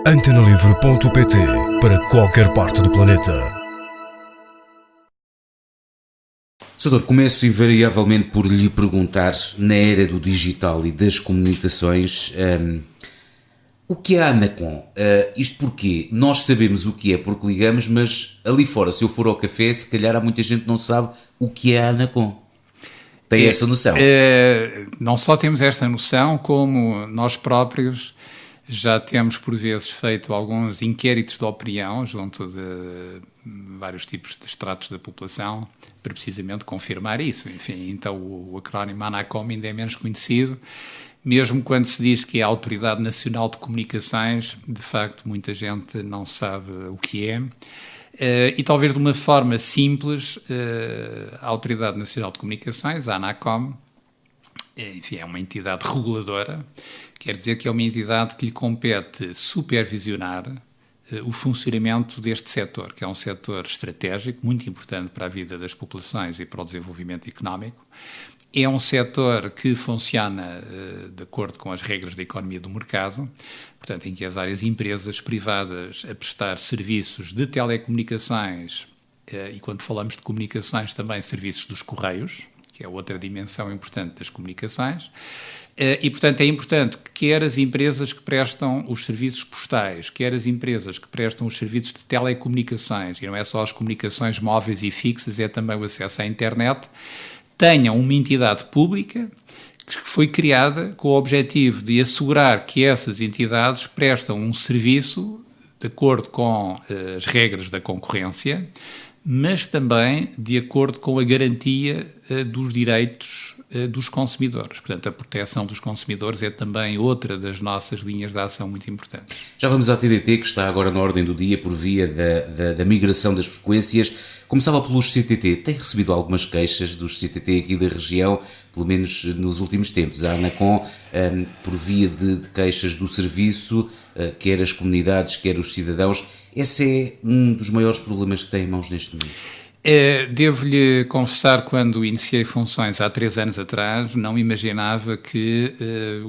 Antenalivre.pt, para qualquer parte do planeta. Doutor, começo invariavelmente por lhe perguntar, na era do digital e das comunicações, o que é a Anacom? Isto porque nós sabemos o que é porque ligamos, mas ali fora, se eu for ao café, se calhar há muita gente que não sabe o que é a Anacom. Tem essa noção? Não só temos esta noção, como nós próprios já temos, por vezes, feito alguns inquéritos de opinião junto de vários tipos de estratos da população para precisamente confirmar isso. Enfim, então o acrónimo Anacom ainda é menos conhecido, mesmo quando se diz que é a Autoridade Nacional de Comunicações, de facto muita gente não sabe o que é. E talvez de uma forma simples, a Autoridade Nacional de Comunicações, a Anacom, enfim, é uma entidade reguladora, quer dizer que é uma entidade que lhe compete supervisionar o funcionamento deste setor, que é um setor estratégico, muito importante para a vida das populações e para o desenvolvimento económico. É um setor que funciona de acordo com as regras da economia do mercado, portanto, em que há várias empresas privadas a prestar serviços de telecomunicações e, quando falamos de comunicações, também serviços dos correios, que é outra dimensão importante das comunicações. E, portanto, é importante que quer as empresas que prestam os serviços postais, quer as empresas que prestam os serviços de telecomunicações, e não é só as comunicações móveis e fixas, é também o acesso à internet, tenham uma entidade pública que foi criada com o objetivo de assegurar que essas entidades prestam um serviço de acordo com as regras da concorrência, mas também de acordo com a garantia dos direitos dos consumidores. Portanto, a proteção dos consumidores é também outra das nossas linhas de ação muito importantes. Já vamos à TDT, que está agora na ordem do dia por via da migração das frequências. Começava pelos CTT. Tem recebido algumas queixas dos CTT aqui da região, pelo menos nos últimos tempos. A Anacom, por via de queixas do serviço, quer as comunidades, quer os cidadãos. Esse é um dos maiores problemas que tem em mãos neste momento. Devo-lhe confessar, quando iniciei funções há 3 anos atrás, não imaginava que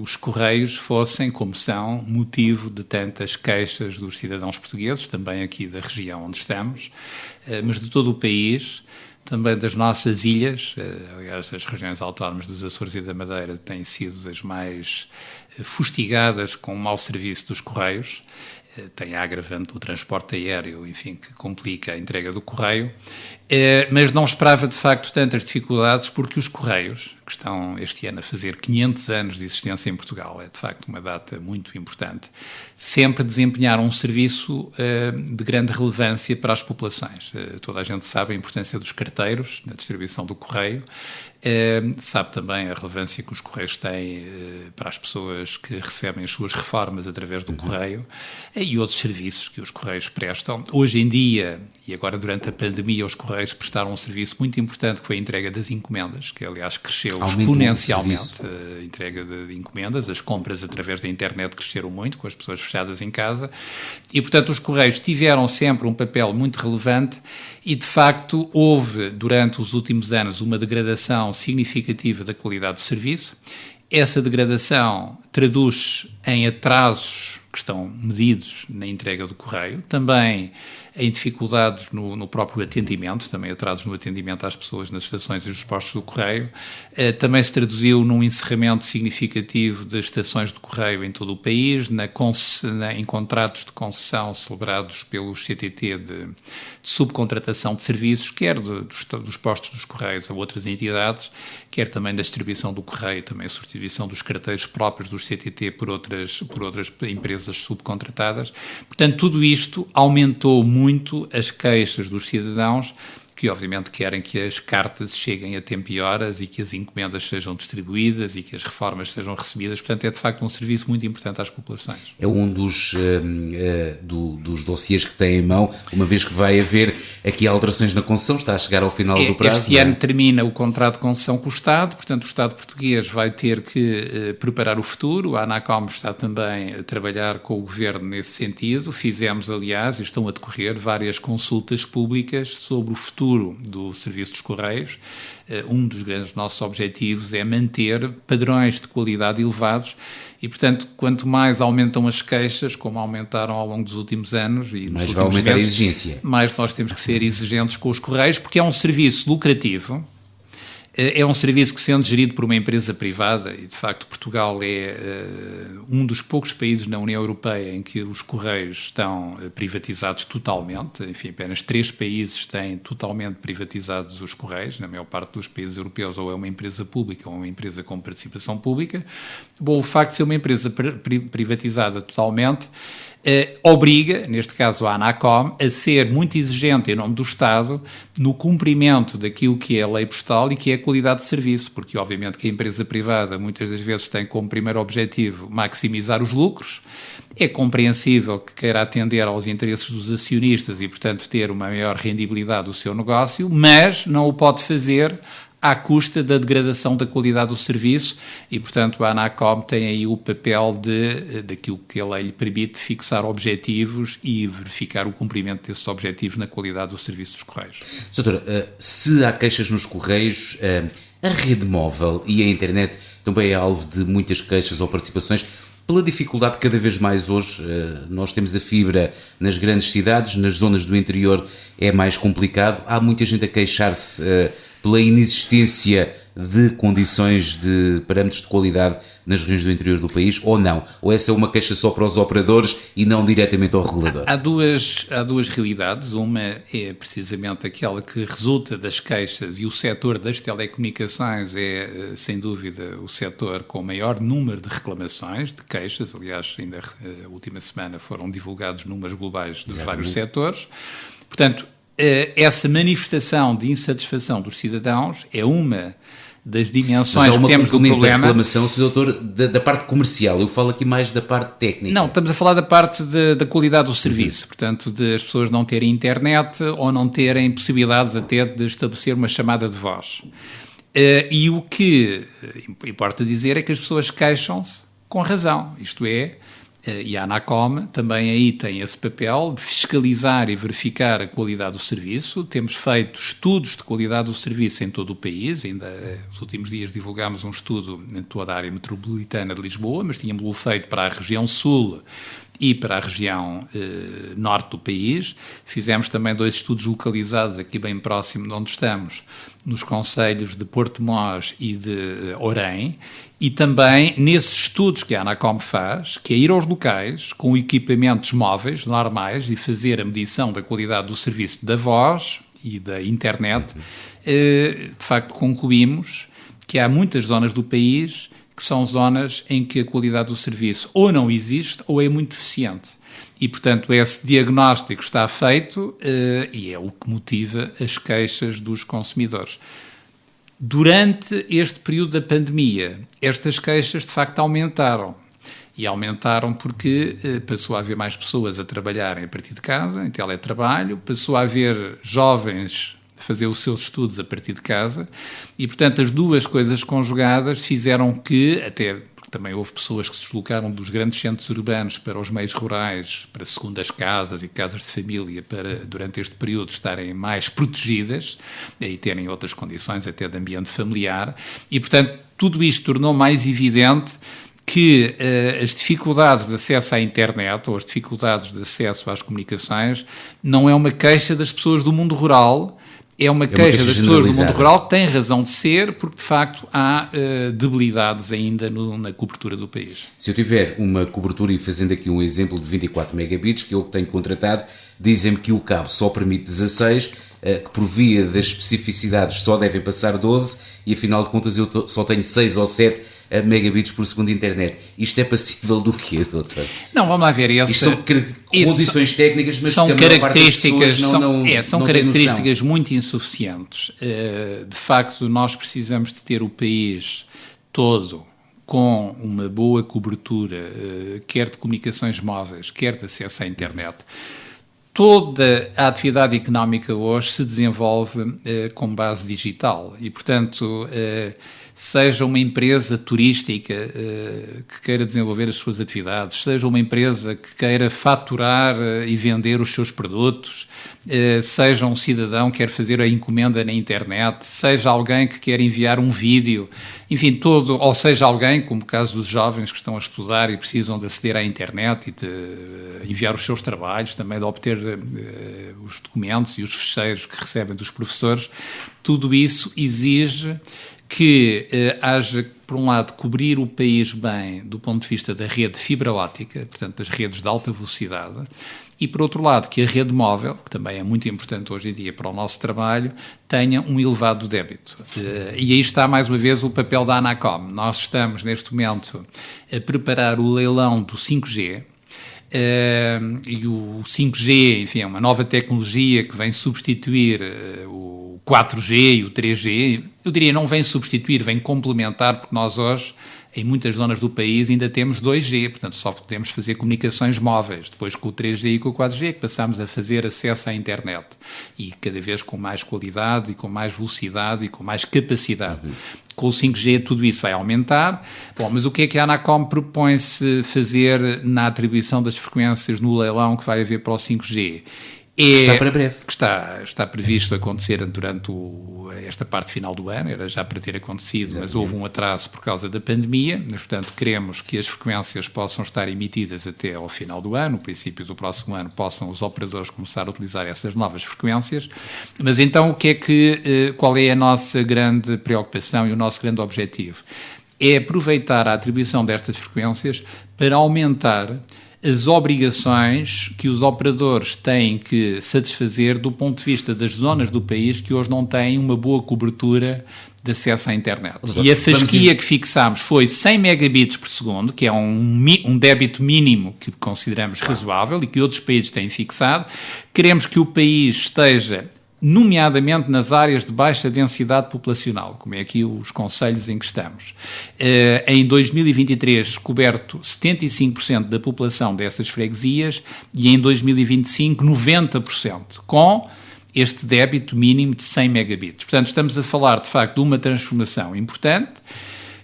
os Correios fossem, como são, motivo de tantas queixas dos cidadãos portugueses, também aqui da região onde estamos, mas de todo o país, também das nossas ilhas. Aliás, as regiões autónomas dos Açores e da Madeira têm sido as mais fustigadas com o mau serviço dos Correios. Tem a agravante do transporte aéreo, enfim, que complica a entrega do correio, mas não esperava de facto tantas dificuldades, porque os Correios, que estão este ano a fazer 500 anos de existência em Portugal, é de facto uma data muito importante, sempre desempenharam um serviço de grande relevância para as populações. Toda a gente sabe a importância dos carteiros na distribuição do correio, sabe também a relevância que os Correios têm para as pessoas que recebem as suas reformas através do correio e outros serviços que os Correios prestam. Hoje em dia, e agora durante a pandemia, os Correios prestaram um serviço muito importante, que foi a entrega das encomendas, que aliás cresceu exponencialmente. A entrega de encomendas, as compras através da internet cresceram muito, com as pessoas fechadas em casa, e portanto os Correios tiveram sempre um papel muito relevante e de facto houve durante os últimos anos uma degradação significativa da qualidade do serviço. Essa degradação traduz em atrasos que estão medidos na entrega do correio, também em dificuldades no próprio atendimento, também atrasos no atendimento às pessoas nas estações e nos postos do correio. Também se traduziu num encerramento significativo de estações de correio em todo o país, em contratos de concessão celebrados pelos CTT de subcontratação de serviços, quer dos postos dos correios a outras entidades, quer também da distribuição do correio, também a substituição dos carteiros próprios dos CTT por outras empresas subcontratadas. Portanto, tudo isto aumentou muito as queixas dos cidadãos, que obviamente querem que as cartas cheguem a tempo e horas e que as encomendas sejam distribuídas e que as reformas sejam recebidas. Portanto, é de facto um serviço muito importante às populações. É um dos dossiês que tem em mão, uma vez que vai haver aqui alterações na concessão, está a chegar ao final do prazo. Este ano termina o contrato de concessão com o Estado, portanto o Estado português vai ter que preparar o futuro. A Anacom está também a trabalhar com o Governo nesse sentido. Fizemos, aliás, e estão a decorrer várias consultas públicas sobre o futuro do Serviço dos Correios. Um dos grandes nossos objetivos é manter padrões de qualidade elevados E, portanto, quanto mais aumentam as queixas, como aumentaram ao longo dos últimos anos, e mais vai aumentar meses, a exigência. Mais nós temos que ser exigentes com os Correios, porque é um serviço lucrativo. É um serviço que, sendo gerido por uma empresa privada, e de facto Portugal é um dos poucos países na União Europeia em que os Correios estão privatizados totalmente, enfim, apenas 3 países têm totalmente privatizados os Correios, na maior parte dos países europeus ou é uma empresa pública ou uma empresa com participação pública. Bom, o facto de ser uma empresa privatizada totalmente obriga, neste caso a ANACOM, a ser muito exigente em nome do Estado no cumprimento daquilo que é a lei postal e que é a qualidade de serviço, porque obviamente que a empresa privada muitas das vezes tem como primeiro objetivo maximizar os lucros. É compreensível que queira atender aos interesses dos acionistas e, portanto, ter uma maior rendibilidade do seu negócio, mas não o pode fazer à custa da degradação da qualidade do serviço e, portanto, a ANACOM tem aí o papel daquilo que a lei lhe permite fixar objetivos e verificar o cumprimento desses objetivos na qualidade do serviço dos Correios. Doutora, se há queixas nos Correios, a rede móvel e a internet também é alvo de muitas queixas ou participações. Pela dificuldade cada vez mais hoje, nós temos a fibra nas grandes cidades, nas zonas do interior é mais complicado, há muita gente a queixar-se pela inexistência de condições de parâmetros de qualidade nas regiões do interior do país, ou não? Ou essa é uma queixa só para os operadores e não diretamente ao regulador? Há duas realidades. Uma é precisamente aquela que resulta das queixas, e o setor das telecomunicações é, sem dúvida, o setor com o maior número de reclamações, de queixas. Aliás, ainda a última semana foram divulgados números globais dos vários setores. Portanto, essa manifestação de insatisfação dos cidadãos é uma das dimensões que temos do problema. Da reclamação, Sr. Doutor, da parte comercial, eu falo aqui mais da parte técnica. Não, estamos a falar da parte da qualidade do serviço, portanto, de as pessoas não terem internet ou não terem possibilidades até de estabelecer uma chamada de voz. E o que importa dizer é que as pessoas queixam-se com razão, isto é, e a ANACOM também aí tem esse papel de fiscalizar e verificar a qualidade do serviço. Temos feito estudos de qualidade do serviço em todo o país, ainda nos últimos dias divulgámos um estudo em toda a área metropolitana de Lisboa, mas tínhamos-lo feito para a região sul e para a região norte do país. Fizemos também 2 estudos localizados aqui bem próximo de onde estamos, nos concelhos de Porto-Mós e de Orém, e também nesses estudos que a ANACOM faz, que é ir aos locais com equipamentos móveis normais e fazer a medição da qualidade do serviço da voz e da internet, de facto concluímos que há muitas zonas do país que são zonas em que a qualidade do serviço ou não existe ou é muito deficiente. E, portanto, esse diagnóstico está feito e é o que motiva as queixas dos consumidores. Durante este período da pandemia, estas queixas, de facto, aumentaram. E aumentaram porque passou a haver mais pessoas a trabalharem a partir de casa, em teletrabalho, passou a haver jovens fazer os seus estudos a partir de casa e, portanto, as duas coisas conjugadas fizeram que, até porque também houve pessoas que se deslocaram dos grandes centros urbanos para os meios rurais, para segundas casas e casas de família, para, durante este período, estarem mais protegidas e terem outras condições até de ambiente familiar e, portanto, tudo isto tornou mais evidente que as dificuldades de acesso à internet ou as dificuldades de acesso às comunicações não é uma queixa das pessoas do mundo rural. É uma queixa das pessoas do mundo rural que tem razão de ser, porque de facto há debilidades ainda na cobertura do país. Se eu tiver uma cobertura, e fazendo aqui um exemplo de 24 megabits, que eu tenho contratado, dizem-me que o cabo só permite 16, que por via das especificidades só devem passar 12, e afinal de contas eu só tenho 6 ou 7 megabits por segundo de internet. Isto é passível do quê, doutor? Não, vamos lá ver. Isto são condições técnicas, mas são que a maior parte das pessoas são não características muito insuficientes. De facto, nós precisamos de ter o país todo com uma boa cobertura, quer de comunicações móveis, quer de acesso à internet. Toda a atividade económica hoje se desenvolve com base digital e, portanto, seja uma empresa turística que queira desenvolver as suas atividades, seja uma empresa que queira faturar e vender os seus produtos, seja um cidadão que quer fazer a encomenda na internet, seja alguém que quer enviar um vídeo, enfim, ou seja alguém, como o caso dos jovens que estão a estudar e precisam de aceder à internet e de enviar os seus trabalhos, também de obter os documentos e os ficheiros que recebem dos professores, tudo isso exige que haja, por um lado, cobrir o país bem do ponto de vista da rede fibra óptica, portanto, das redes de alta velocidade, e, por outro lado, que a rede móvel, que também é muito importante hoje em dia para o nosso trabalho, tenha um elevado débito. E aí está, mais uma vez, o papel da Anacom. Nós estamos, neste momento, a preparar o leilão do 5G, e o 5G, enfim, é uma nova tecnologia que vem substituir o 4G e o 3G. Eu diria, não vem substituir, vem complementar, porque nós hoje, em muitas zonas do país, ainda temos 2G, portanto só podemos fazer comunicações móveis. Depois, com o 3G e com o 4G, que passamos a fazer acesso à internet, e cada vez com mais qualidade e com mais velocidade e com mais capacidade. Com o 5G tudo isso vai aumentar. Bom, mas o que é que a Anacom propõe-se fazer na atribuição das frequências no leilão que vai haver para o 5G? Está para breve. Que está previsto acontecer durante esta parte final do ano, era já para ter acontecido, exatamente, mas houve um atraso por causa da pandemia, mas, portanto, queremos que as frequências possam estar emitidas até ao final do ano, no princípio do próximo ano, possam os operadores começar a utilizar essas novas frequências. Mas então, qual é a nossa grande preocupação e o nosso grande objetivo? É aproveitar a atribuição destas frequências para aumentar as obrigações que os operadores têm que satisfazer do ponto de vista das zonas do país que hoje não têm uma boa cobertura de acesso à internet. E a fasquia que fixámos foi 100 megabits por segundo, que é um débito mínimo que consideramos razoável e que outros países têm fixado. Queremos que o país esteja, nomeadamente nas áreas de baixa densidade populacional, como é aqui os concelhos em que estamos. Em 2023, coberto 75% da população dessas freguesias e em 2025, 90%, com este débito mínimo de 100 megabits. Portanto, estamos a falar, de facto, de uma transformação importante,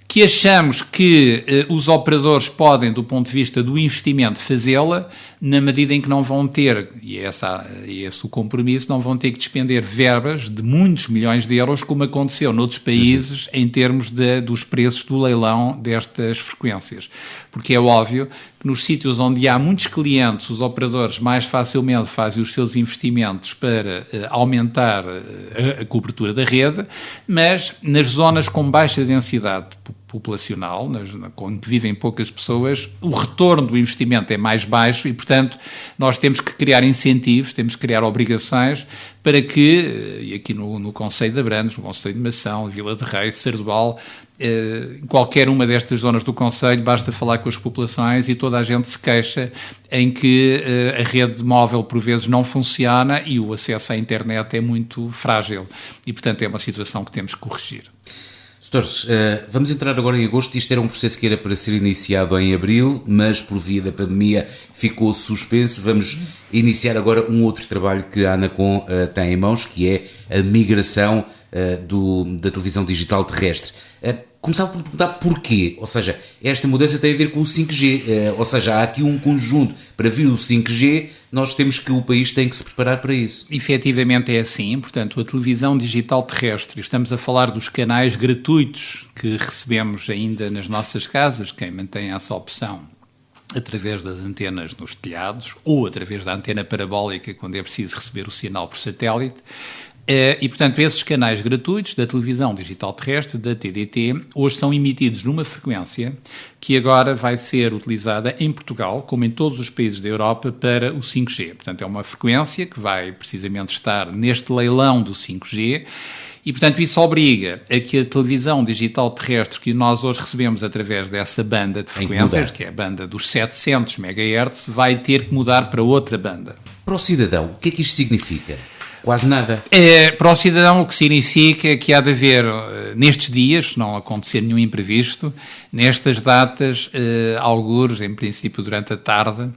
que achamos que os operadores podem, do ponto de vista do investimento, fazê-la na medida em que não vão ter, e é esse o compromisso, não vão ter que despender verbas de muitos milhões de euros, como aconteceu noutros países, em termos dos preços do leilão destas frequências. Porque é óbvio que nos sítios onde há muitos clientes, os operadores mais facilmente fazem os seus investimentos para aumentar a cobertura da rede, mas nas zonas com baixa densidade populacional, onde vivem poucas pessoas, o retorno do investimento é mais baixo e, portanto, nós temos que criar incentivos, temos que criar obrigações para que, e aqui no Concelho de Abrantes, no Concelho de Mação, Vila de Reis, Sardual, em qualquer uma destas zonas do Concelho, basta falar com as populações e toda a gente se queixa em que a rede móvel por vezes não funciona e o acesso à internet é muito frágil e, portanto, é uma situação que temos que corrigir. Doutores, vamos entrar agora em agosto. Isto era um processo que era para ser iniciado em abril, mas por via da pandemia ficou suspenso. Vamos iniciar agora um outro trabalho que a Anacom tem em mãos, que é a migração da televisão digital terrestre. Começava por perguntar porquê, ou seja, esta mudança tem a ver com o 5G, ou seja, há aqui um conjunto para vir o 5G, nós temos que o país tem que se preparar para isso. Efetivamente é assim, portanto, a televisão digital terrestre, estamos a falar dos canais gratuitos que recebemos ainda nas nossas casas, quem mantém essa opção através das antenas nos telhados ou através da antena parabólica quando é preciso receber o sinal por satélite. E, portanto, esses canais gratuitos da televisão digital terrestre, da TDT, hoje são emitidos numa frequência que agora vai ser utilizada em Portugal, como em todos os países da Europa, para o 5G. Portanto, é uma frequência que vai precisamente estar neste leilão do 5G e, portanto, isso obriga a que a televisão digital terrestre que nós hoje recebemos através dessa banda de frequências, que é a banda dos 700 MHz, vai ter que mudar para outra banda. Para o cidadão, o que é que isto significa? Quase nada. Para o cidadão, o que significa que há de haver, nestes dias, se não acontecer nenhum imprevisto, nestas datas, algures, em princípio durante a tarde,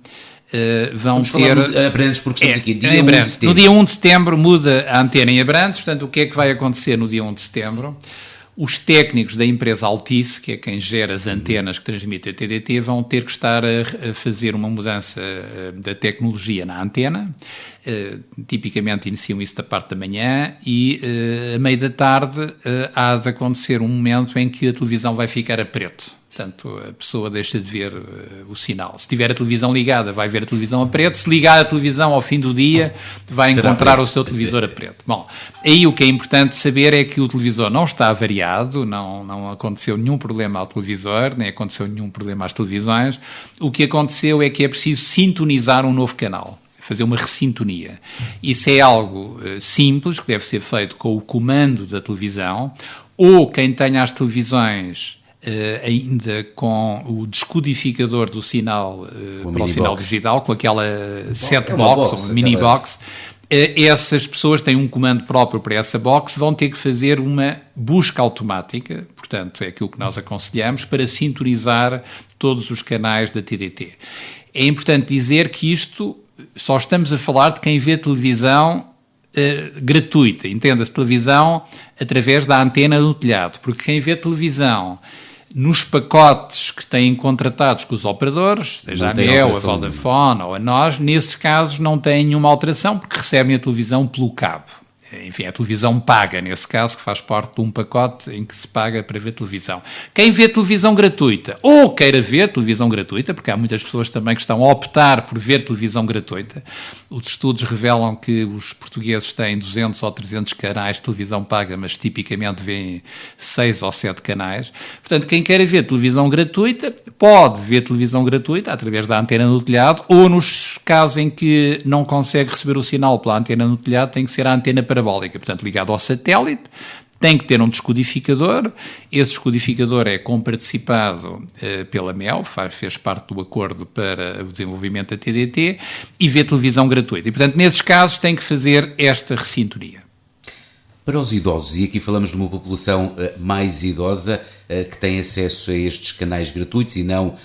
vão ter... Abrantes, porque estamos aqui, dia 1 de setembro. No dia 1 de setembro muda a antena em Abrantes, portanto, o que é que vai acontecer no dia 1 de setembro? Os técnicos da empresa Altice, que é quem gera as antenas que transmitem a TDT, vão ter que estar a fazer uma mudança da tecnologia na antena. Tipicamente iniciam isso da parte da manhã e a meio da tarde há de acontecer um momento em que a televisão vai ficar a preto. Portanto, a pessoa deixa de ver o sinal. Se tiver a televisão ligada, vai ver a televisão a preto. Se ligar a televisão ao fim do dia, vai encontrar o seu televisor a preto. Bom, aí o que é importante saber é que o televisor não está avariado, não aconteceu nenhum problema ao televisor, nem aconteceu nenhum problema às televisões. O que aconteceu é que é preciso sintonizar um novo canal, fazer uma ressintonia. Isso é algo simples, que deve ser feito com o comando da televisão, ou quem tenha as televisões ainda com o descodificador do sinal para o sinal digital, com aquela set box, ou uma mini box, essas pessoas têm um comando próprio para essa box, vão ter que fazer uma busca automática, portanto é aquilo que nós aconselhamos, para sintonizar todos os canais da TDT. É importante dizer que isto, só estamos a falar de quem vê televisão gratuita, entenda-se, televisão através da antena do telhado, porque quem vê televisão nos pacotes que têm contratados com os operadores, seja a Mel, a Vodafone ou a nós, nesses casos não tem nenhuma alteração, porque recebem a televisão pelo cabo. Enfim, a televisão paga, nesse caso, que faz parte de um pacote em que se paga para ver televisão. Quem vê televisão gratuita, ou queira ver televisão gratuita, porque há muitas pessoas também que estão a optar por ver televisão gratuita, os estudos revelam que os portugueses têm 200 ou 300 canais de televisão paga, mas tipicamente vêem 6 ou 7 canais. Portanto, quem queira ver televisão gratuita, pode ver televisão gratuita através da antena no telhado, ou nos casos em que não consegue receber o sinal pela antena no telhado, tem que ser a antena parabólica, portanto ligado ao satélite, tem que ter um descodificador. Esse descodificador é comparticipado pela Mel, fez parte do acordo para o desenvolvimento da TDT, e vê televisão gratuita. E, portanto, nesses casos tem que fazer esta ressintonia. Para os idosos, e aqui falamos de uma população mais idosa que tem acesso a estes canais gratuitos e não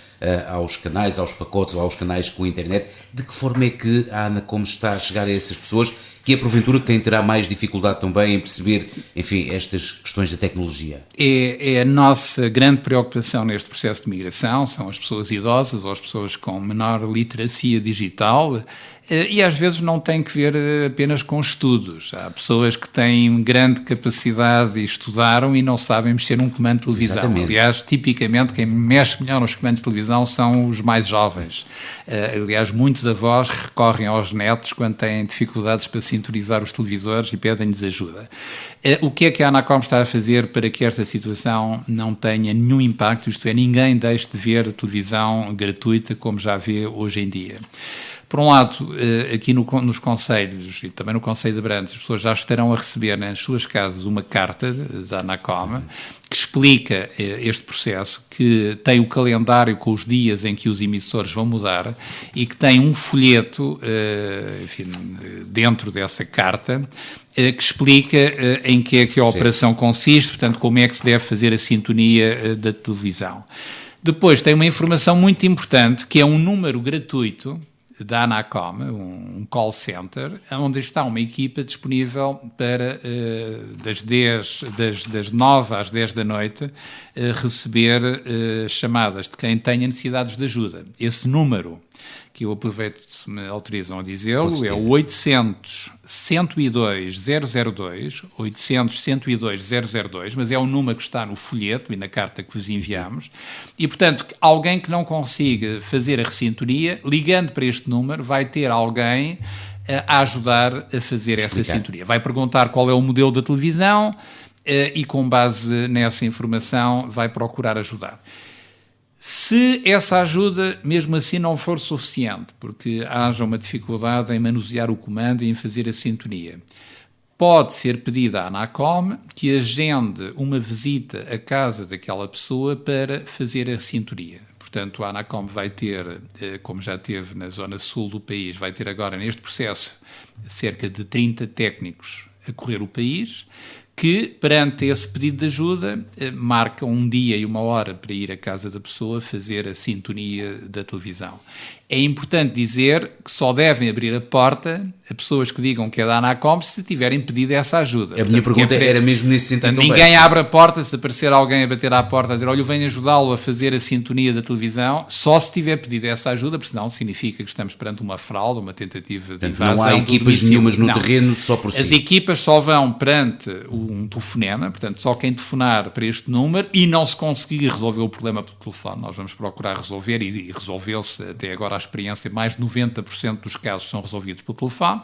aos canais, aos pacotes ou aos canais com a internet, de que forma é que a Anacom está a chegar a essas pessoas, que é porventura quem terá mais dificuldade também em perceber, enfim, estas questões da tecnologia? É a nossa grande preocupação neste processo de migração, são as pessoas idosas ou as pessoas com menor literacia digital, e às vezes não tem que ver apenas com estudos. Há pessoas que têm grande capacidade e estudaram e não sabem mexer num comando de televisão. Exatamente. Aliás, tipicamente quem mexe melhor nos comandos de televisão são os mais jovens. Aliás, muitos avós recorrem aos netos quando têm dificuldades para sintonizar os televisores e pedem-lhes ajuda. O que é que a Anacom está a fazer para que esta situação não tenha nenhum impacto, isto é, ninguém deixe de ver televisão gratuita como já vê hoje em dia? Por um lado, aqui nos concelhos e também no Concelho de Abrantes, as pessoas já estarão a receber nas suas casas uma carta da Anacom que explica este processo, que tem o calendário com os dias em que os emissores vão mudar e que tem um folheto, enfim, dentro dessa carta, que explica em que é que a operação consiste, portanto, como é que se deve fazer a sintonia da televisão. Depois tem uma informação muito importante, que é um número gratuito da Anacom, um call center, onde está uma equipa disponível para das 9 às 10 da noite receber chamadas de quem tenha necessidades de ajuda. Esse número, que eu aproveito se me autorizam a dizê-lo, é o 800-102-002, 800-102-002, mas é o número que está no folheto e na carta que vos enviamos, e, portanto, alguém que não consiga fazer a ressintonia, ligando para este número, vai ter alguém a ajudar a fazer essa sintonia. Vai perguntar qual é o modelo da televisão e, com base nessa informação, vai procurar ajudar. Se essa ajuda, mesmo assim, não for suficiente, porque haja uma dificuldade em manusear o comando e em fazer a sintonia, pode ser pedida à Anacom que agende uma visita à casa daquela pessoa para fazer a sintonia. Portanto, a Anacom vai ter, como já teve na zona sul do país, vai ter agora neste processo cerca de 30 técnicos a correr o país, que, perante esse pedido de ajuda, marcam um dia e uma hora para ir à casa da pessoa fazer a sintonia da televisão. É importante dizer que só devem abrir a porta a pessoas que digam que é da ANACOM se tiverem pedido essa ajuda. A minha pergunta era mesmo nesse sentido. Portanto, ninguém abre a porta, se aparecer alguém a bater à porta a dizer, olha, eu venho ajudá-lo a fazer a sintonia da televisão, só se tiver pedido essa ajuda, porque senão significa que estamos perante uma fraude, uma tentativa de invasão. Não há equipas nenhumas no terreno só por si. As equipas só vão perante um telefonema, portanto, só quem telefonar para este número e não se conseguir resolver o problema pelo telefone, nós vamos procurar resolver e resolveu-se até agora a experiência, mais de 90% dos casos são resolvidos pelo telefone.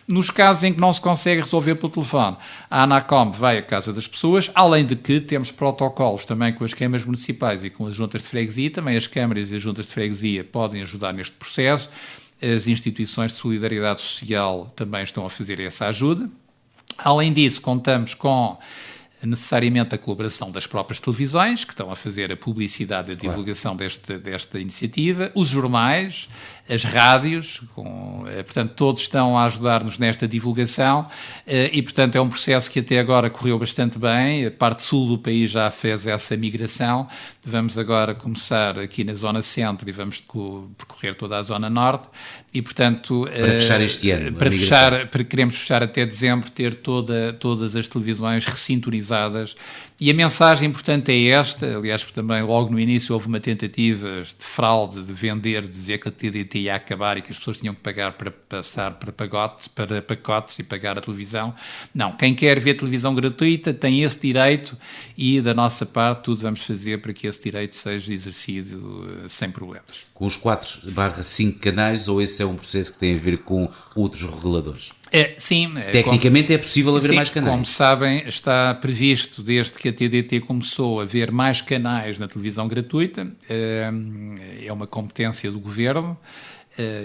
Nos casos em que não se consegue resolver pelo telefone, a ANACOM vai à casa das pessoas, além de que temos protocolos também com as câmaras municipais e com as juntas de freguesia, também as câmaras e as juntas de freguesia podem ajudar neste processo, as instituições de solidariedade social também estão a fazer essa ajuda. Além disso, contamos com necessariamente a colaboração das próprias televisões, que estão a fazer a publicidade e a divulgação desta iniciativa, os jornais, as rádios, portanto, todos estão a ajudar-nos nesta divulgação e, portanto, é um processo que até agora correu bastante bem. A parte sul do país já fez essa migração. Vamos agora começar aqui na zona centro e vamos percorrer toda a zona norte e, portanto... Para fechar este ano. Queremos fechar até dezembro, ter todas as televisões ressintonizadas. E a mensagem importante é esta, aliás, porque também logo no início houve uma tentativa de fraude, de vender, de dizer que a TDT ia acabar e que as pessoas tinham que pagar para passar para pacotes e pagar a televisão. Não, quem quer ver televisão gratuita tem esse direito e da nossa parte tudo vamos fazer para que esse direito seja exercido sem problemas. Com os 4/5 canais ou esse é um processo que tem a ver com outros reguladores? Sim. Tecnicamente é possível haver mais canais. Como sabem, está previsto, desde que a TDT começou a haver mais canais na televisão gratuita, é uma competência do Governo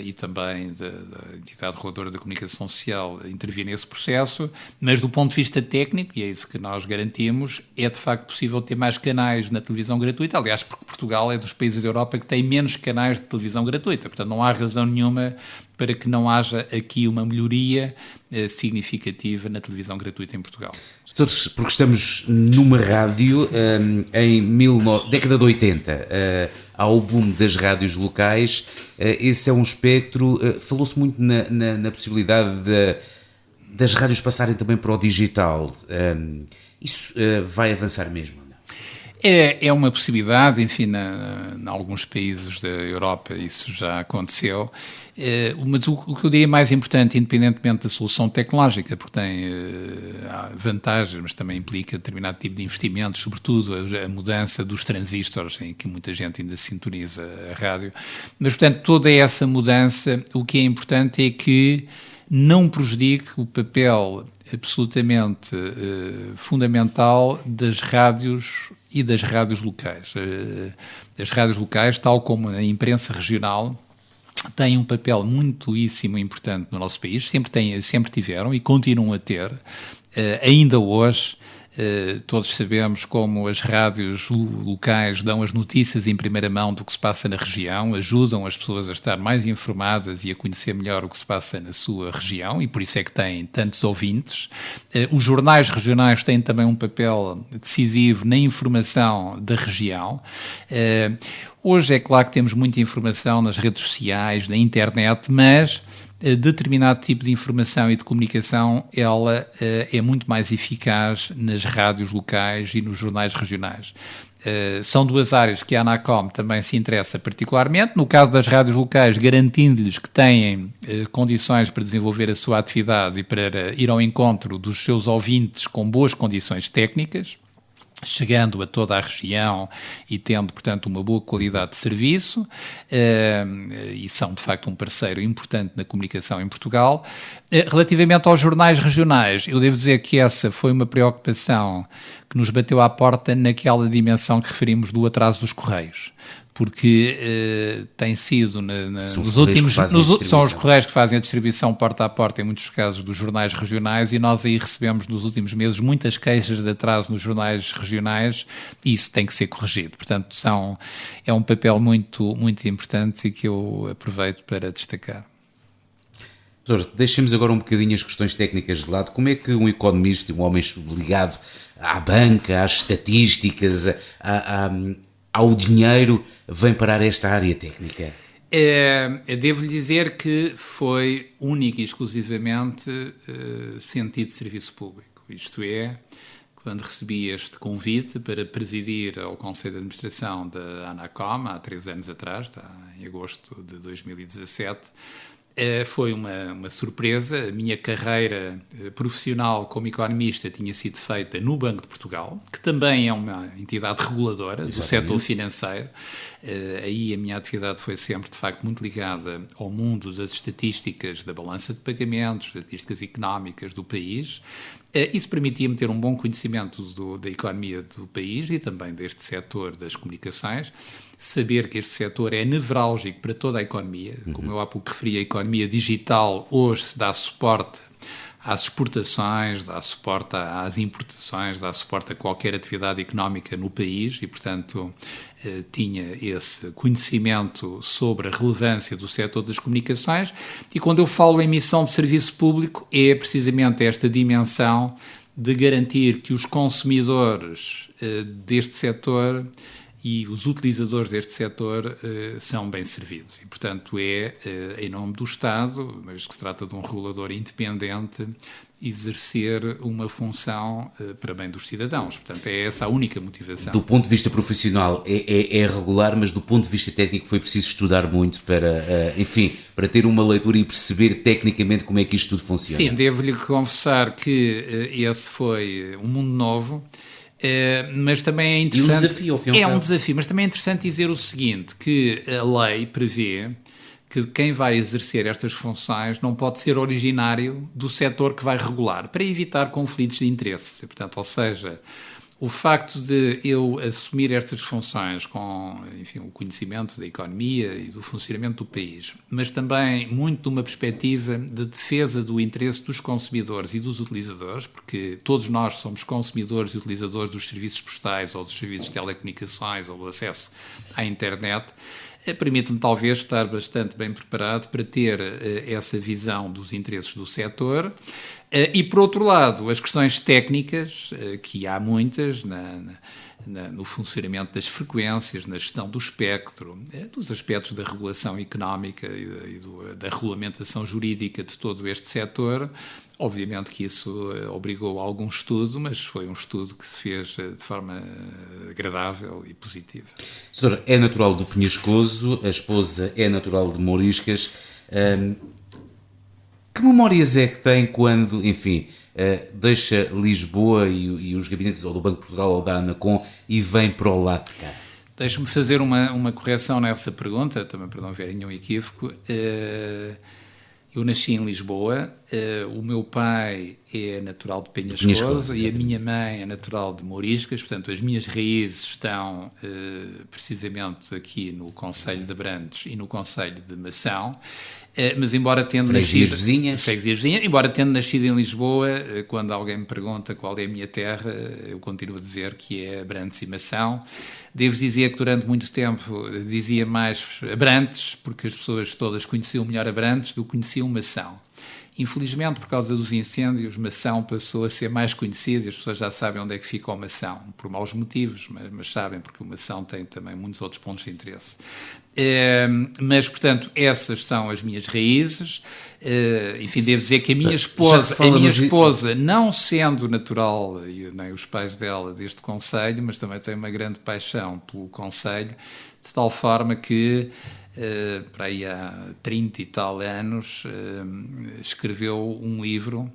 e também da entidade reguladora da comunicação social intervir nesse processo, mas do ponto de vista técnico, e é isso que nós garantimos, é de facto possível ter mais canais na televisão gratuita, aliás, porque Portugal é dos países da Europa que tem menos canais de televisão gratuita, portanto não há razão nenhuma para que não haja aqui uma melhoria significativa na televisão gratuita em Portugal. Porque estamos numa rádio década de 80, há o boom das rádios locais, esse é um espectro, falou-se muito na possibilidade das rádios passarem também para o digital, isso vai avançar mesmo? É uma possibilidade, enfim, em alguns países da Europa isso já aconteceu, mas o que eu diria mais importante, independentemente da solução tecnológica, porque tem vantagens, mas também implica determinado tipo de investimentos, sobretudo a mudança dos transistores, em que muita gente ainda sintoniza a rádio, mas, portanto, toda essa mudança, o que é importante é que não prejudique o papel absolutamente fundamental das rádios e das rádios locais. As rádios locais, tal como a imprensa regional, têm um papel muitíssimo importante no nosso país, sempre tiveram e continuam a ter, ainda hoje. Todos sabemos como as rádios locais dão as notícias em primeira mão do que se passa na região, ajudam as pessoas a estar mais informadas e a conhecer melhor o que se passa na sua região e por isso é que têm tantos ouvintes. Os jornais regionais têm também um papel decisivo na informação da região. Hoje é claro que temos muita informação nas redes sociais, na internet, mas determinado tipo de informação e de comunicação, ela é muito mais eficaz nas rádios locais e nos jornais regionais. São duas áreas que a ANACOM também se interessa particularmente. No caso das rádios locais, garantindo-lhes que têm condições para desenvolver a sua atividade e para ir ao encontro dos seus ouvintes com boas condições técnicas, chegando a toda a região e tendo, portanto, uma boa qualidade de serviço, e são, de facto, um parceiro importante na comunicação em Portugal. Relativamente aos jornais regionais, eu devo dizer que essa foi uma preocupação que nos bateu à porta naquela dimensão que referimos do atraso dos Correios. Porque tem sido nos últimos... São os Correios que fazem a distribuição porta a porta, em muitos casos, dos jornais regionais, e nós aí recebemos nos últimos meses muitas queixas de atraso nos jornais regionais, e isso tem que ser corrigido. Portanto, é um papel muito, muito importante e que eu aproveito para destacar. Doutor, deixemos agora um bocadinho as questões técnicas de lado. Como é que um economista, um homem ligado à banca, às estatísticas, ao dinheiro, vem parar esta área técnica? Devo-lhe dizer que foi único e exclusivamente sentido de serviço público. Isto é, quando recebi este convite para presidir ao Conselho de Administração da Anacom, há 3 anos atrás, em agosto de 2017, foi uma surpresa. A minha carreira profissional como economista tinha sido feita no Banco de Portugal, que também é uma entidade reguladora do setor financeiro. Aí a minha atividade foi sempre, de facto, muito ligada ao mundo das estatísticas da balança de pagamentos, estatísticas económicas do país. Isso permitia-me ter um bom conhecimento da economia do país e também deste setor das comunicações, saber que este setor é nevrálgico para toda a economia. Como eu há pouco referi, a economia digital hoje dá suporte às exportações, dá suporte às importações, dá suporte a qualquer atividade económica no país e, portanto, tinha esse conhecimento sobre a relevância do setor das comunicações. E quando eu falo em missão de serviço público, é precisamente esta dimensão de garantir que os consumidores deste setor e os utilizadores deste setor são bem servidos. E, portanto, em nome do Estado, mas que se trata de um regulador independente, exercer uma função para bem dos cidadãos. Portanto, é essa a única motivação. Do ponto de vista profissional é regular, mas do ponto de vista técnico foi preciso estudar muito para, enfim, para ter uma leitura e perceber tecnicamente como é que isto tudo funciona. Sim, devo-lhe confessar que esse foi um mundo novo. Mas também é interessante... E um desafio, ao fim e ao cabo. É um desafio, mas também é interessante dizer o seguinte, que a lei prevê que quem vai exercer estas funções não pode ser originário do setor que vai regular, para evitar conflitos de interesse. Portanto, ou seja, o facto de eu assumir estas funções com, enfim, o conhecimento da economia e do funcionamento do país, mas também muito de uma perspectiva de defesa do interesse dos consumidores e dos utilizadores, porque todos nós somos consumidores e utilizadores dos serviços postais ou dos serviços de telecomunicações ou do acesso à internet, permite-me talvez estar bastante bem preparado para ter essa visão dos interesses do setor. E, por outro lado, as questões técnicas, que há muitas no funcionamento das frequências, na gestão do espectro, dos aspectos da regulação económica e da regulamentação jurídica de todo este setor. Obviamente que isso obrigou a algum estudo, mas foi um estudo que se fez de forma agradável e positiva. Doutora, é natural do Penhascoso, a esposa é natural de Mouriscas. Que memórias é que tem quando, enfim, deixa Lisboa e os gabinetes ou do Banco de Portugal ou da Anacom e vem para o lado de cá? Deixe-me fazer uma correção nessa pergunta, também para não haver nenhum equívoco. Eu nasci em Lisboa, o meu pai é natural de Penhascoso e a minha mãe é natural de Mouriscas, portanto as minhas raízes estão precisamente aqui no concelho de Abrantes e no concelho de Mação. Mas embora tendo nascido... Freguesias vizinhas. Embora tendo nascido em Lisboa, quando alguém me pergunta qual é a minha terra, eu continuo a dizer que é Abrantes e Mação. Devo dizer que durante muito tempo dizia mais Abrantes, porque as pessoas todas conheciam melhor Abrantes do que conheciam Mação. Infelizmente, por causa dos incêndios, Mação passou a ser mais conhecido e as pessoas já sabem onde é que fica o Mação, por maus motivos, mas sabem, porque o Mação tem também muitos outros pontos de interesse. Mas, portanto, essas são as minhas raízes. Enfim, devo dizer que a minha esposa, não sendo natural, e nem os pais dela, deste concelho, mas também tem uma grande paixão pelo concelho, de tal forma que para aí há 30 e tal anos, escreveu um livro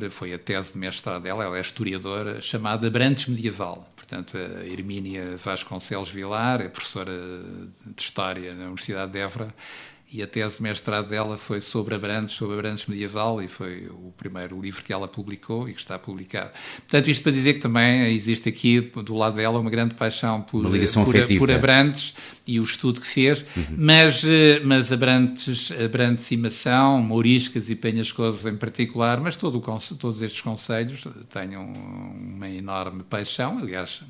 foi a tese de mestrado dela, ela é historiadora, chamada Abrantes Medieval. Portanto, a Hermínia Vasconcelos Vilar é professora de História na Universidade de Évora, e a tese de mestrado dela foi sobre Abrantes medieval, e foi o primeiro livro que ela publicou e que está publicado. Portanto, isto para dizer que também existe aqui, do lado dela, uma grande paixão por Abrantes e o estudo que fez, mas Abrantes e Mação, Mouriscas e Penhascoso em particular, mas todos estes concelhos têm uma enorme paixão, aliás...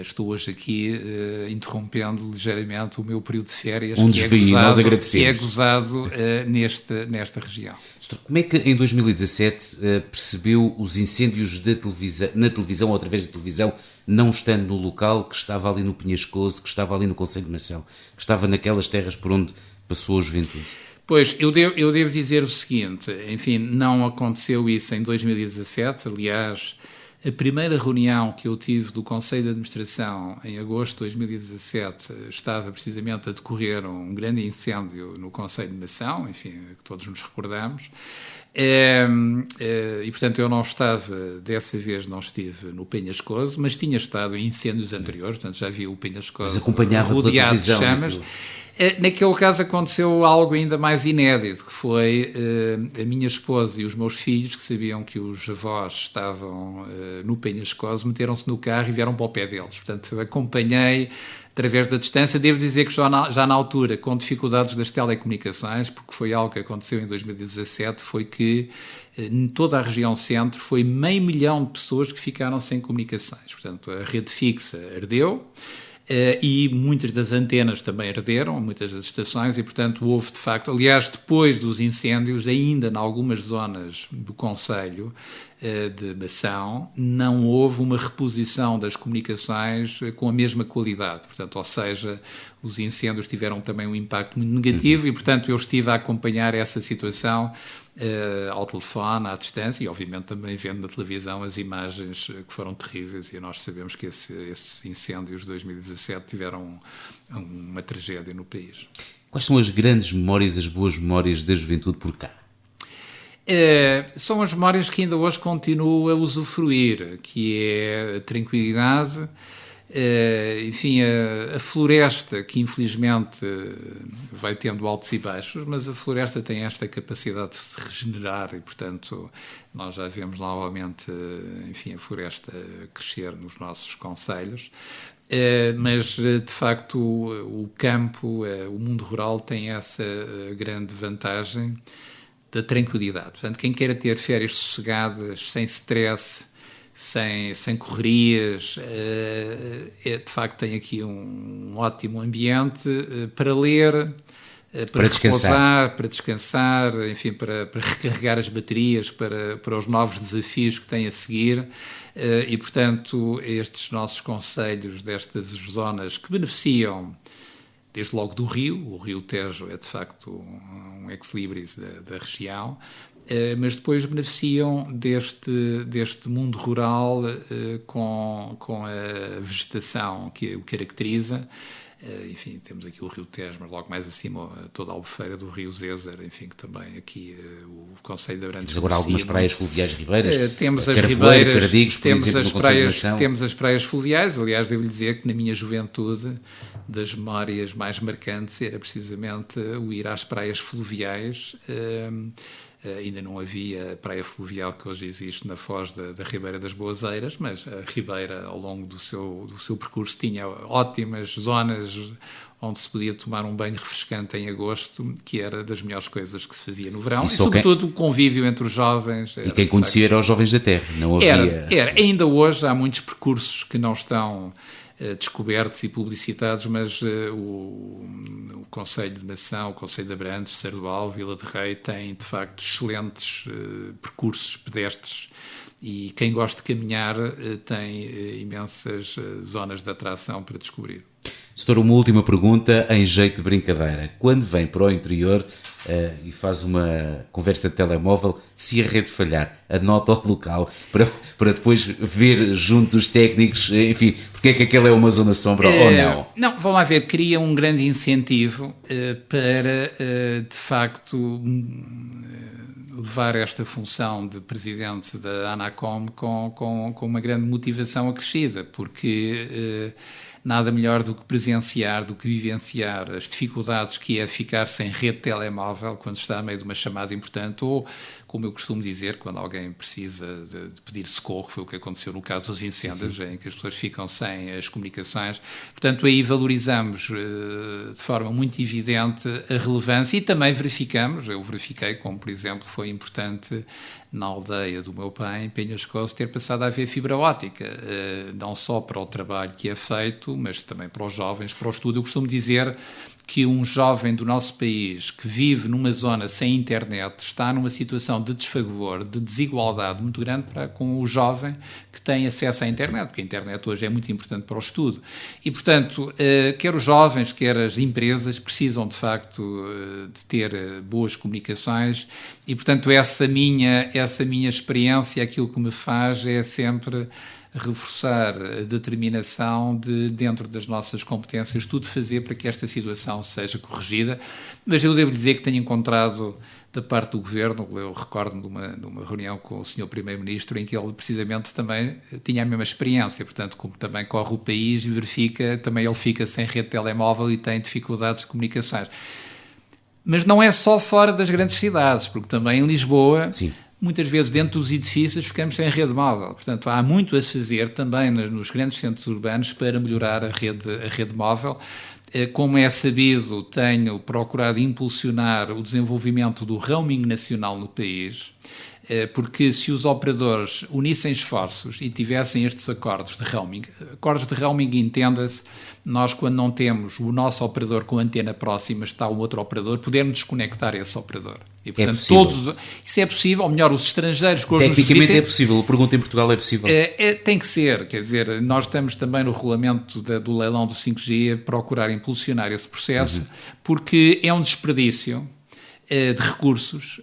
estou hoje aqui interrompendo ligeiramente o meu período de férias, nós agradecemos. Que é gozado nesta região. Como é que em 2017 percebeu os incêndios na televisão ou através da televisão, não estando no local, que estava ali no Penhascoso, que estava ali no Conselho de Mação, que estava naquelas terras por onde passou a juventude? Pois, eu devo dizer o seguinte, enfim, não aconteceu isso em 2017, aliás, a primeira reunião que eu tive do Conselho de Administração em agosto de 2017 estava precisamente a decorrer um grande incêndio no Conselho de Mação, enfim, que todos nos recordamos, e portanto eu não estava, dessa vez não estive no Penhascoso, mas tinha estado em incêndios anteriores, portanto já vi o Penhascoso rodeado de chamas. Naquele caso aconteceu algo ainda mais inédito, que foi a minha esposa e os meus filhos, que sabiam que os avós estavam no Penhascoso, meteram-se no carro e vieram para o pé deles. Portanto, acompanhei através da distância. Devo dizer que já na altura, com dificuldades das telecomunicações, porque foi algo que aconteceu em 2017, foi que em toda a região centro foi 500.000 de pessoas que ficaram sem comunicações. Portanto, a rede fixa ardeu, e muitas das antenas também arderam, muitas das estações, e portanto houve de facto, aliás, depois dos incêndios, ainda em algumas zonas do concelho de Mação, não houve uma reposição das comunicações com a mesma qualidade, portanto, ou seja, os incêndios tiveram também um impacto muito negativo e portanto eu estive a acompanhar essa situação ao telefone, à distância, e obviamente também vendo na televisão as imagens que foram terríveis, e nós sabemos que esses incêndios de 2017 tiveram uma tragédia no país. Quais são as grandes memórias, as boas memórias da juventude por cá? São as memórias que ainda hoje continuo a usufruir, que é a tranquilidade, enfim, a floresta, que infelizmente vai tendo altos e baixos, mas a floresta tem esta capacidade de se regenerar e, portanto, nós já vemos novamente, enfim, a floresta crescer nos nossos concelhos. Mas, de facto, o campo, o mundo rural tem essa grande vantagem da tranquilidade. Portanto, quem queira ter férias sossegadas, sem stress, sem correrias, de facto tem aqui um ótimo ambiente para ler, para repousar, para descansar, enfim, para recarregar as baterias para os novos desafios que tem a seguir, e portanto estes nossos concelhos destas zonas que beneficiam desde logo do rio, o rio Tejo é de facto um ex-libris da região, mas depois beneficiam deste mundo rural com a vegetação que o caracteriza. Enfim, temos aqui o rio Tejo, mas logo mais acima toda a albufeira do rio Zézer, enfim, que também aqui o Concelho de Abrantes. Temos agora algumas praias fluviais ribeiras. Temos as ribeiras, Cardigos, por exemplo, temos as praias fluviais. Aliás, devo-lhe dizer que na minha juventude, das memórias mais marcantes era precisamente o ir às praias fluviais. Ainda não havia a praia fluvial que hoje existe na foz da Ribeira das Boazeiras, mas a Ribeira, ao longo do seu percurso, tinha ótimas zonas onde se podia tomar um banho refrescante em agosto, que era das melhores coisas que se fazia no verão, e sobretudo o convívio entre os jovens. E quem conhecia eram os jovens da terra, não havia... Era. Ainda hoje há muitos percursos que não estão descobertos e publicitados, mas o Concelho de Mação, o Concelho de Abrantes, Sardual, Vila de Rei tem de facto excelentes percursos pedestres, e quem gosta de caminhar tem imensas zonas de atração para descobrir. Doutor, uma última pergunta em jeito de brincadeira. Quando vem para o interior e faz uma conversa de telemóvel, se a rede falhar, anota o local para depois ver junto dos técnicos, enfim, porque é que aquela é uma zona sombra ou não? Não, vamos lá ver, cria um grande incentivo para, de facto, levar esta função de presidente da ANACOM com uma grande motivação acrescida, porque nada melhor do que presenciar, do que vivenciar as dificuldades que é ficar sem rede telemóvel quando está a meio de uma chamada importante, ou, como eu costumo dizer, quando alguém precisa de pedir socorro, foi o que aconteceu no caso dos incêndios, em que as pessoas ficam sem as comunicações. Portanto, aí valorizamos de forma muito evidente a relevância e também eu verifiquei como, por exemplo, foi importante na aldeia do meu pai, em Penhascoso, ter passado a haver fibra óptica, não só para o trabalho que é feito, mas também para os jovens, para o estudo. Eu costumo dizer que um jovem do nosso país que vive numa zona sem internet está numa situação de desfavor, de desigualdade muito grande com o jovem que tem acesso à internet, porque a internet hoje é muito importante para o estudo. E, portanto, quer os jovens, quer as empresas precisam, de facto, de ter boas comunicações e, portanto, essa minha experiência, aquilo que me faz é sempre reforçar a determinação de, dentro das nossas competências, tudo fazer para que esta situação seja corrigida. Mas eu devo dizer que tenho encontrado, da parte do Governo, eu recordo-me de uma reunião com o Sr. Primeiro-Ministro, em que ele precisamente também tinha a mesma experiência, portanto, como também corre o país e verifica, também ele fica sem rede de telemóvel e tem dificuldades de comunicações. Mas não é só fora das grandes cidades, porque também em Lisboa... Sim. Muitas vezes dentro dos edifícios ficamos sem rede móvel. Portanto, há muito a fazer também nos grandes centros urbanos para melhorar a rede móvel. Como é sabido, tenho procurado impulsionar o desenvolvimento do roaming nacional no país, porque se os operadores unissem esforços e tivessem estes acordos de roaming entenda-se, nós quando não temos o nosso operador com a antena próxima, está um outro operador, podemos desconectar esse operador. E, portanto, isso é possível, ou melhor, os estrangeiros... Tecnicamente é possível, a pergunta em Portugal é possível. Tem que ser, quer dizer, nós estamos também no regulamento do leilão do 5G a procurar impulsionar esse processo, porque é um desperdício de recursos,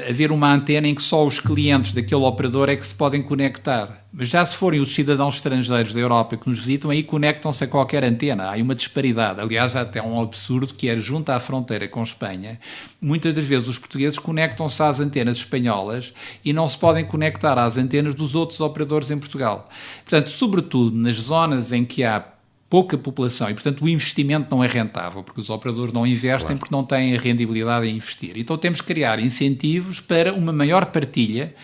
haver uma antena em que só os clientes daquele operador é que se podem conectar. Mas já se forem os cidadãos estrangeiros da Europa que nos visitam, aí conectam-se a qualquer antena. Há uma disparidade. Aliás, já até um absurdo que é, junto à fronteira com Espanha, muitas das vezes os portugueses conectam-se às antenas espanholas e não se podem conectar às antenas dos outros operadores em Portugal. Portanto, sobretudo nas zonas em que há pouca população e, portanto, o investimento não é rentável, porque os operadores não investem, claro, porque não têm a rendibilidade em investir. Então temos que criar incentivos para uma maior partilha,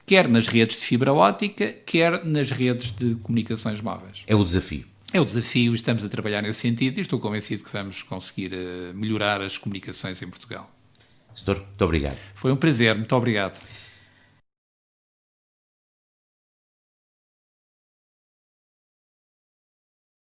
quer nas redes de fibra óptica, quer nas redes de comunicações móveis. É o desafio. É o desafio, estamos a trabalhar nesse sentido e estou convencido que vamos conseguir melhorar as comunicações em Portugal. Doutor, muito obrigado. Foi um prazer, muito obrigado.